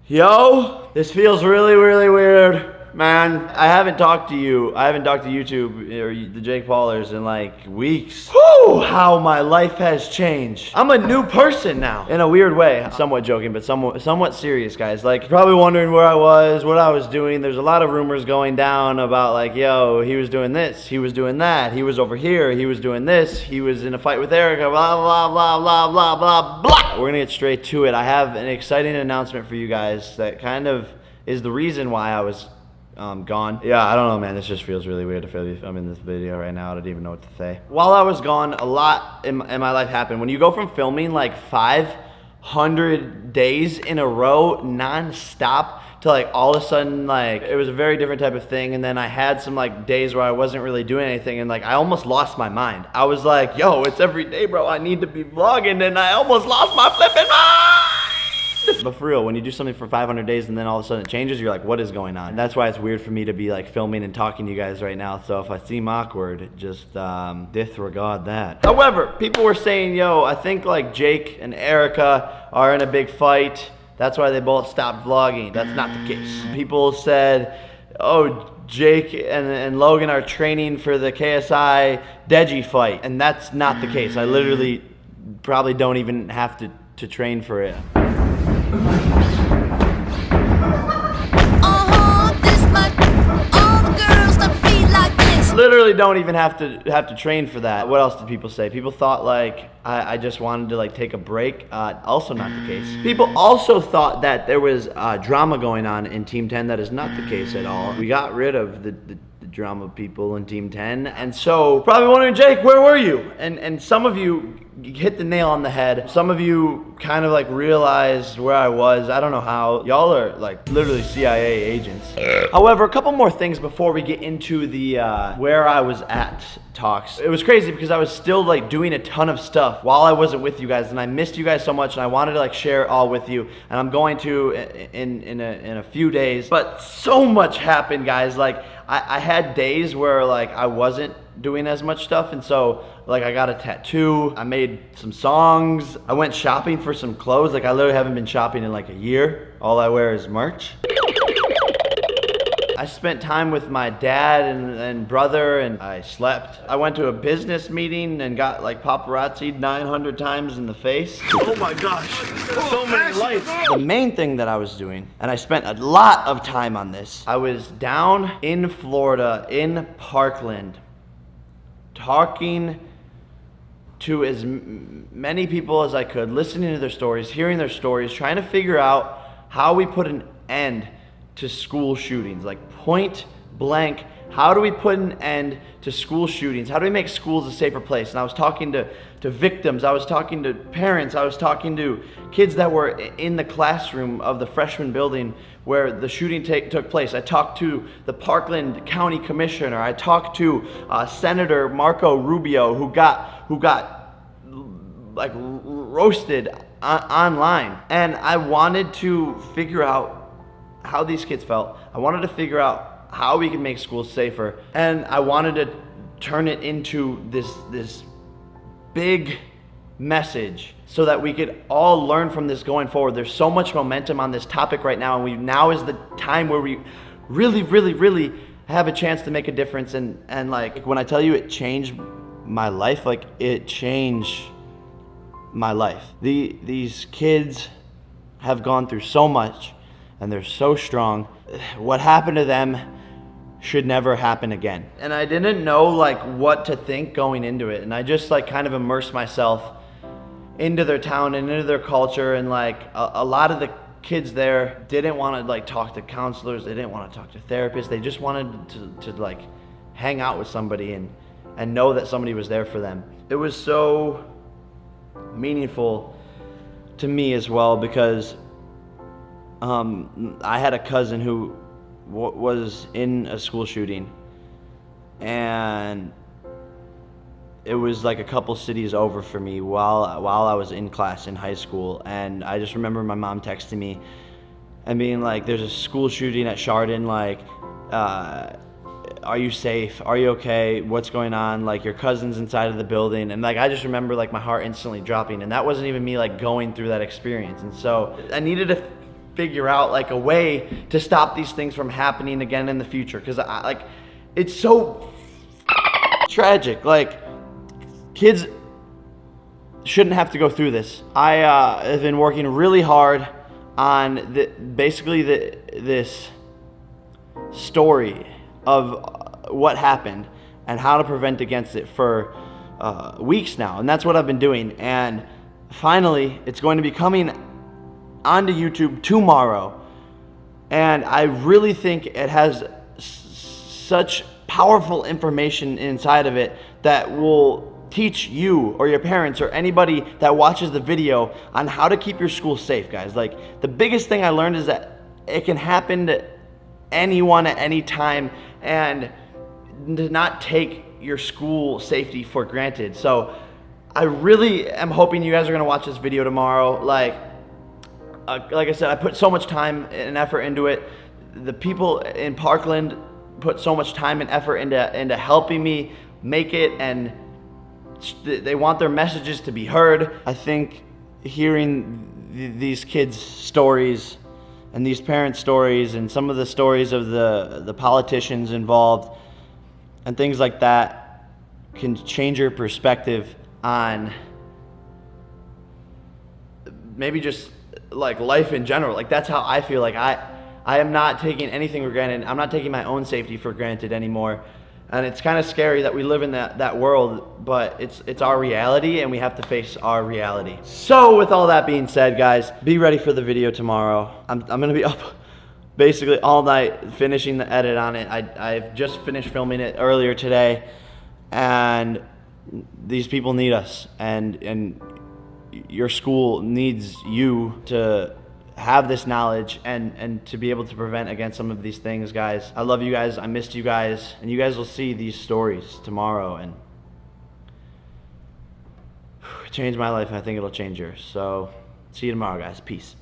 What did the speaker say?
Yo, this feels really, really weird, man. I haven't talked to you. I haven't talked to YouTube or the Jake Paulers in like weeks. Whew, how my life has changed. I'm a new person now in a weird way. Somewhat joking, but somewhat serious, guys. Like, probably wondering where I was, what I was doing. There's a lot of rumors going down about like, yo, he was doing this, he was doing that, he was over here, he was doing this, he was in a fight with Erica, blah, blah, blah, blah, blah, blah, blah. We're gonna get straight to it. I have an exciting announcement for you guys that kind of is the reason why I was gone. Yeah, I don't know, man. This just feels really weird to feel I'm in this video right now. I don't even know what to say. While I was gone, a lot in my life happened. When you go from filming like 500 days in a row, non-stop, to like all of a sudden, like, it was a very different type of thing. And then I had some like days where I wasn't really doing anything, and like I almost lost my mind. I was like, yo, it's every day, bro. I need to be vlogging, and I almost lost my flipping mind. But for real, when you do something for 500 days and then all of a sudden it changes, you're like, what is going on? And that's why it's weird for me to be like filming and talking to you guys right now. So if I seem awkward, just disregard that. However, people were saying, yo, I think like Jake and Erica are in a big fight. That's why they both stopped vlogging. That's not the case. People said, oh, Jake and Logan are training for the KSI Deji fight. And that's not the case. I literally probably don't even have to train for it. Literally don't even have to train for that. What else did people say? People thought like I just wanted to like take a break. Also not the case. People also thought that there was drama going on in Team 10. That is not the case at all. We got rid of the drama people in Team 10. And so probably wondering, Jake, where were you? And some of you hit the nail on the head. Some of you kind of like realized where I was. I don't know how. Y'all are like literally CIA agents. However, a couple more things before we get into the where I was at talks. It was crazy because I was still like doing a ton of stuff while I wasn't with you guys, and I missed you guys so much, and I wanted to like share it all with you, and I'm going to in a few days. But so much happened, guys. Like I had days where like I wasn't doing as much stuff, and so like I got a tattoo, I made some songs, I went shopping for some clothes. Like I literally haven't been shopping in like a year. All I wear is merch. I spent time with my dad and brother, and I slept. I went to a business meeting and got like paparazzi'd 900 times in the face. Oh my gosh, so many lights. The main thing that I was doing, and I spent a lot of time on this, I was down in Florida, in Parkland, talking to as many people as I could, listening to their stories, hearing their stories, trying to figure out how we put an end to school shootings. Like point blank, how do we put an end to school shootings? How do we make schools a safer place? And I was talking to victims, I was talking to parents, I was talking to kids that were in the classroom of the freshman building where the shooting took place. I talked to the Parkland County Commissioner. I talked to Senator Marco Rubio, who got like roasted online. And I wanted to figure out how these kids felt. I wanted to figure out how we could make schools safer, and I wanted to turn it into this big message so that we could all learn from this going forward. There's so much momentum on this topic right now, and now is the time where we really have a chance to make a difference. And like when I tell you it changed my life, like it changed my life. These kids have gone through so much, and they're so strong. What happened to them should never happen again. And I didn't know like what to think going into it. And I just like kind of immersed myself into their town and into their culture. And like a lot of the kids there didn't want to like talk to counselors. They didn't want to talk to therapists. They just wanted to like hang out with somebody and know that somebody was there for them. It was so meaningful to me as well, because I had a cousin who was in a school shooting, and it was like a couple cities over for me while I was in class in high school. And I just remember my mom texting me and being like, there's a school shooting at Chardon, like are you safe? Are you okay? What's going on? Like your cousin's inside of the building. And like I just remember like my heart instantly dropping, and that wasn't even me like going through that experience. And so I needed to figure out like a way to stop these things from happening again in the future. Cause it's so tragic. Like, kids shouldn't have to go through this. I have been working really hard on this story of what happened and how to prevent against it for weeks now, and that's what I've been doing. And finally, it's going to be coming onto YouTube tomorrow, and I really think it has such powerful information inside of it that will teach you or your parents or anybody that watches the video on how to keep your school safe, guys. Like, the biggest thing I learned is that it can happen to anyone at any time, and to not take your school safety for granted. So I really am hoping you guys are gonna watch this video tomorrow. Like I said, I put so much time and effort into it. The people in Parkland put so much time and effort into helping me make it, and they want their messages to be heard. I think hearing these kids' stories and these parents' stories and some of the stories of the politicians involved and things like that can change your perspective on maybe just like life in general. Like, that's how I feel. Like, I am not taking anything for granted. I'm not taking my own safety for granted anymore. And it's kind of scary that we live in that world, but it's our reality, and we have to face our reality. So with all that being said, guys, be ready for the video tomorrow. I'm gonna be up basically all night finishing the edit on it. I've just finished filming it earlier today, and these people need us, and your school needs you to have this knowledge and to be able to prevent against some of these things, guys. I love you guys. I missed you guys, and you guys will see these stories tomorrow, and it changed my life, and I think it'll change yours. So see you tomorrow, guys. Peace.